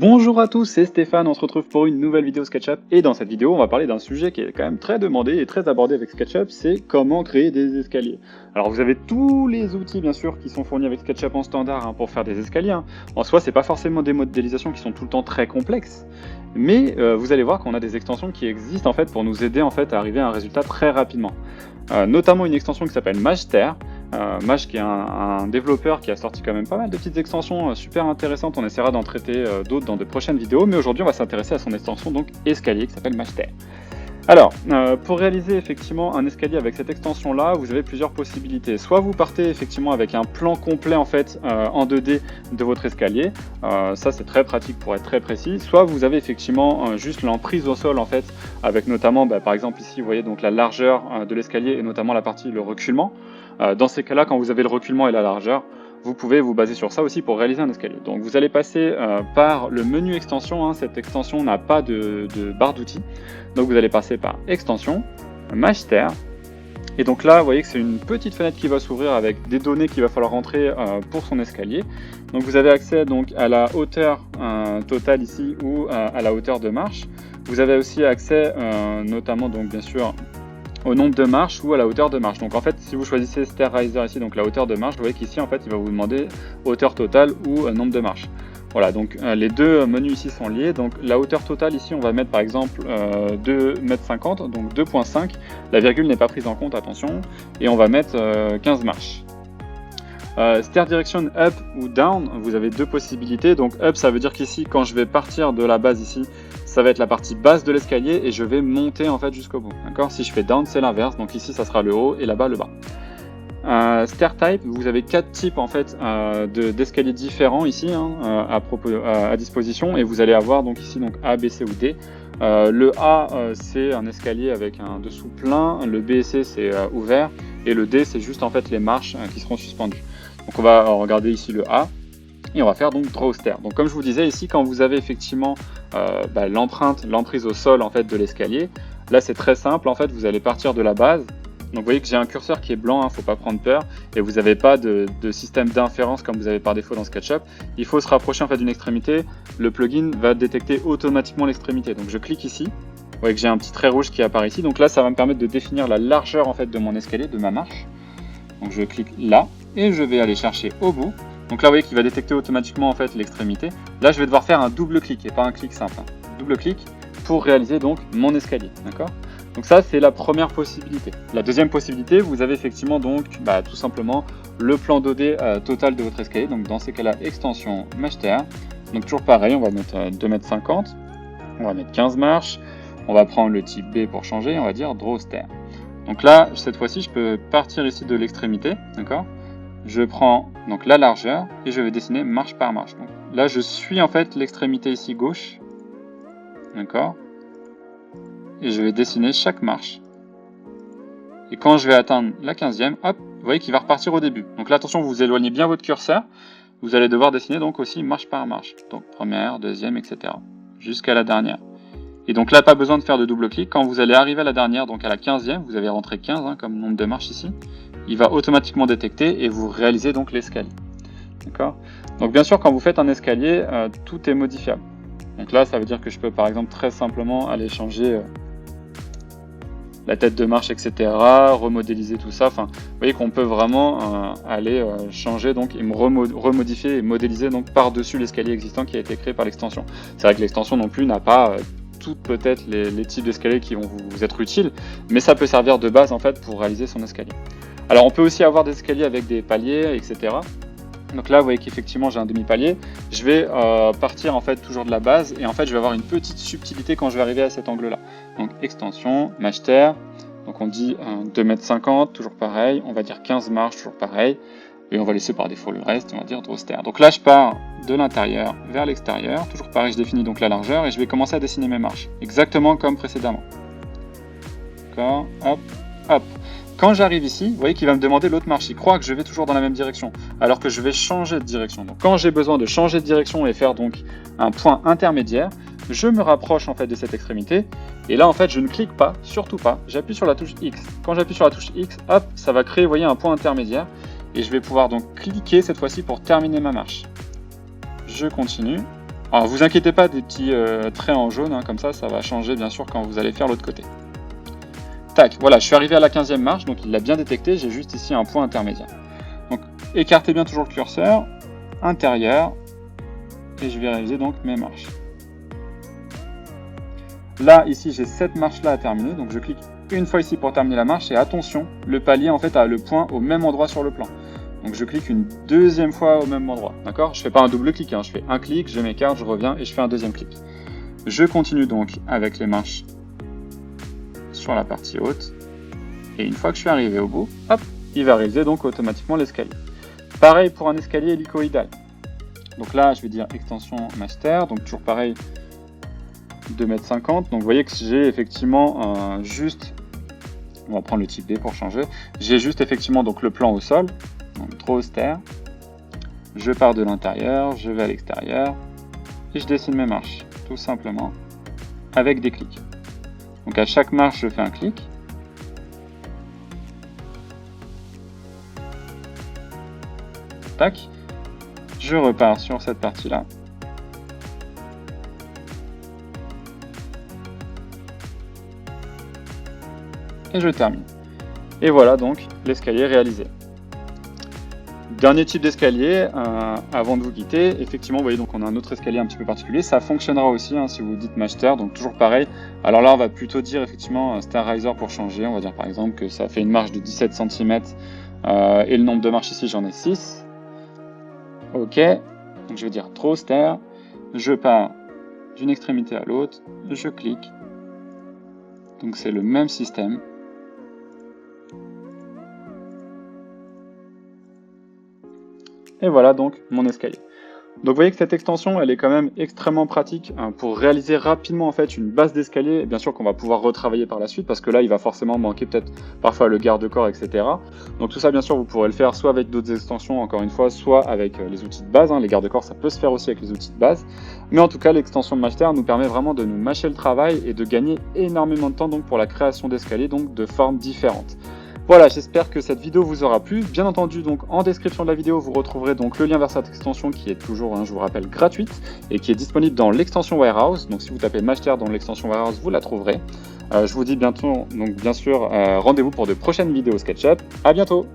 Bonjour à tous, c'est Stéphane, on se retrouve pour une nouvelle vidéo SketchUp et dans cette vidéo on va parler d'un sujet qui est quand même très demandé et très abordé avec SketchUp, c'est comment créer des escaliers. Alors vous avez tous les outils bien sûr qui sont fournis avec SketchUp en standard pour faire des escaliers. En soi c'est pas forcément des modélisations qui sont tout le temps très complexes, mais vous allez voir qu'on a des extensions qui existent en fait pour nous aider en fait à arriver à un résultat très rapidement. Notamment une extension qui s'appelle Magster. Maj qui est un développeur qui a sorti quand même pas mal de petites extensions super intéressantes, on essaiera d'en traiter d'autres dans de prochaines vidéos, mais aujourd'hui on va s'intéresser à son extension donc escalier qui s'appelle Magster. Alors, pour réaliser effectivement un escalier avec cette extension là, vous avez plusieurs possibilités. Soit vous partez effectivement avec un plan complet en fait en 2D de votre escalier, ça c'est très pratique pour être très précis. Soit vous avez effectivement juste l'emprise au sol en fait, avec notamment par exemple ici vous voyez donc la largeur de l'escalier et notamment la partie le reculement. Dans ces cas-là, quand vous avez le reculement et la largeur, vous pouvez vous baser sur ça aussi pour réaliser un escalier. Donc vous allez passer par le menu extension, cette extension n'a pas de barre d'outils, donc vous allez passer par extension, Magster, et donc là vous voyez que c'est une petite fenêtre qui va s'ouvrir avec des données qu'il va falloir rentrer pour son escalier. Donc vous avez accès donc à la hauteur totale ici ou à la hauteur de marche. Vous avez aussi accès notamment donc bien sûr au nombre de marches ou à la hauteur de marche. Donc en fait, si vous choisissez Stair Riser ici, donc la hauteur de marche, vous voyez qu'ici en fait, il va vous demander hauteur totale ou nombre de marches. Voilà, donc les deux menus ici sont liés. Donc la hauteur totale ici, on va mettre par exemple 2,50 m, donc 2,5. La virgule n'est pas prise en compte, attention. Et on va mettre 15 marches. Stair Direction Up ou Down, vous avez deux possibilités. Donc Up, ça veut dire qu'ici, quand je vais partir de la base ici, ça va être la partie basse de l'escalier et je vais monter en fait jusqu'au bout. D'accord ? Si je fais Down, c'est l'inverse. Donc ici, ça sera le haut et là-bas, le bas. Stair Type, vous avez 4 types en fait d'escaliers différents ici à disposition et vous allez avoir donc ici donc A, B, C ou D. Le A, c'est un escalier avec un dessous plein. Le B et C, c'est ouvert. Et le D, c'est juste en fait les marches qui seront suspendues. Donc on va regarder ici le A et on va faire donc Draw Stair. Donc comme je vous disais ici, quand vous avez effectivement l'emprise au sol en fait de l'escalier, là c'est très simple en fait, vous allez partir de la base. Donc vous voyez que j'ai un curseur qui est blanc, faut pas prendre peur, et vous n'avez pas de système d'inférence comme vous avez par défaut dans SketchUp. Il faut se rapprocher en fait d'une extrémité, le plugin va détecter automatiquement l'extrémité. Donc je clique ici, vous voyez que j'ai un petit trait rouge qui apparaît ici, donc là ça va me permettre de définir la largeur en fait de mon escalier, de ma marche. Donc je clique là, et je vais aller chercher au bout. Donc là vous voyez qu'il va détecter automatiquement en fait l'extrémité. Là je vais devoir faire un double clic, et pas un clic simple. Double clic pour réaliser donc mon escalier, d'accord ? Donc ça c'est la première possibilité. La deuxième possibilité, vous avez effectivement donc tout simplement le plan 2D total de votre escalier. Donc dans ces cas-là, extension Magster. Donc toujours pareil, on va mettre 2,50 m, on va mettre 15 marches, on va prendre le type B pour changer, on va dire Draw Stair. Donc là, cette fois-ci, je peux partir ici de l'extrémité, d'accord ? Je prends donc la largeur et je vais dessiner marche par marche. Donc là, je suis en fait l'extrémité ici gauche, d'accord ? Et je vais dessiner chaque marche. Et quand je vais atteindre la 15e, hop, vous voyez qu'il va repartir au début. Donc là, attention, vous éloignez bien votre curseur. Vous allez devoir dessiner donc aussi marche par marche. Donc première, deuxième, etc. Jusqu'à la dernière. Et donc là, pas besoin de faire de double clic. Quand vous allez arriver à la dernière, donc à la 15e, vous avez rentré 15 comme nombre de marches ici. Il va automatiquement détecter et vous réalisez donc l'escalier. D'accord ? Donc bien sûr, quand vous faites un escalier, tout est modifiable. Donc là, ça veut dire que je peux par exemple très simplement aller changer la tête de marche, etc., remodéliser tout ça. Enfin, vous voyez qu'on peut vraiment aller changer donc, et remodifier et modéliser donc par-dessus l'escalier existant qui a été créé par l'extension. C'est vrai que l'extension non plus n'a pas toutes peut-être les types d'escaliers qui vont vous être utiles, mais ça peut servir de base en fait pour réaliser son escalier. Alors on peut aussi avoir des escaliers avec des paliers, etc. Donc là, vous voyez qu'effectivement, j'ai un demi-palier. Je vais partir en fait toujours de la base et en fait, je vais avoir une petite subtilité quand je vais arriver à cet angle-là. Donc extension, Magster. Donc on dit 2,50 m, toujours pareil. On va dire 15 marches, toujours pareil. Et on va laisser par défaut le reste, on va dire Draw Stair. Donc là, je pars de l'intérieur vers l'extérieur. Toujours pareil, je définis donc la largeur et je vais commencer à dessiner mes marches. Exactement comme précédemment. D'accord, hop, hop. Quand j'arrive ici, vous voyez qu'il va me demander l'autre marche. Il croit que je vais toujours dans la même direction, alors que je vais changer de direction. Donc quand j'ai besoin de changer de direction et faire donc un point intermédiaire, je me rapproche en fait de cette extrémité. Et là en fait je ne clique pas, surtout pas, j'appuie sur la touche X. Quand j'appuie sur la touche X, hop, ça va créer, vous voyez, un point intermédiaire. Et je vais pouvoir donc cliquer cette fois-ci pour terminer ma marche. Je continue, Alors vous inquiétez pas des petits traits en jaune, hein, comme ça va changer bien sûr quand vous allez faire l'autre côté. Tac, voilà, je suis arrivé à la 15e marche, donc il l'a bien détecté, j'ai juste ici un point intermédiaire. Donc écartez bien toujours le curseur, intérieur, et je vais réaliser donc mes marches. Là, ici, j'ai cette marche-là à terminer, donc je clique une fois ici pour terminer la marche, et attention, le palier en fait a le point au même endroit sur le plan. Donc je clique une deuxième fois au même endroit, d'accord? Je fais pas un double clic, hein, je fais un clic, je m'écarte, je reviens et je fais un deuxième clic. Je continue donc avec les marches sur la partie haute, et une fois que je suis arrivé au bout, hop, il va réaliser donc automatiquement l'escalier. Pareil pour un escalier hélicoïdal. Donc là, je vais dire extension master, donc toujours pareil, 2,50 m. Donc vous voyez que j'ai effectivement juste, on va prendre le type D pour changer, j'ai juste effectivement donc le plan au sol, donc trop austère. Je pars de l'intérieur, je vais à l'extérieur et je dessine mes marches, tout simplement, avec des clics. Donc à chaque marche, je fais un clic. Tac. Je repars sur cette partie-là. Et je termine. Et voilà donc l'escalier réalisé. Dernier type d'escalier, avant de vous quitter, effectivement vous voyez donc on a un autre escalier un petit peu particulier, ça fonctionnera aussi hein, si vous dites master, donc toujours pareil. Alors là on va plutôt dire effectivement Star Riser pour changer, on va dire par exemple que ça fait une marche de 17 cm et le nombre de marches ici j'en ai 6. Ok, donc je vais dire trop austère, je pars d'une extrémité à l'autre, je clique, donc c'est le même système. Et voilà donc mon escalier. Donc vous voyez que cette extension elle est quand même extrêmement pratique hein, pour réaliser rapidement en fait une base d'escalier, bien sûr qu'on va pouvoir retravailler par la suite parce que là il va forcément manquer peut-être parfois le garde-corps etc. Donc tout ça bien sûr vous pourrez le faire soit avec d'autres extensions encore une fois, soit avec les outils de base, hein. Les garde-corps ça peut se faire aussi avec les outils de base, mais en tout cas l'extension Master nous permet vraiment de nous mâcher le travail et de gagner énormément de temps donc pour la création d'escaliers donc de formes différentes. Voilà, j'espère que cette vidéo vous aura plu. Bien entendu, donc en description de la vidéo, vous retrouverez donc le lien vers cette extension qui est toujours, hein, je vous rappelle, gratuite et qui est disponible dans l'extension Warehouse. Donc si vous tapez Master dans l'extension Warehouse, vous la trouverez. Je vous dis bientôt, donc bien sûr, rendez-vous pour de prochaines vidéos SketchUp. À bientôt!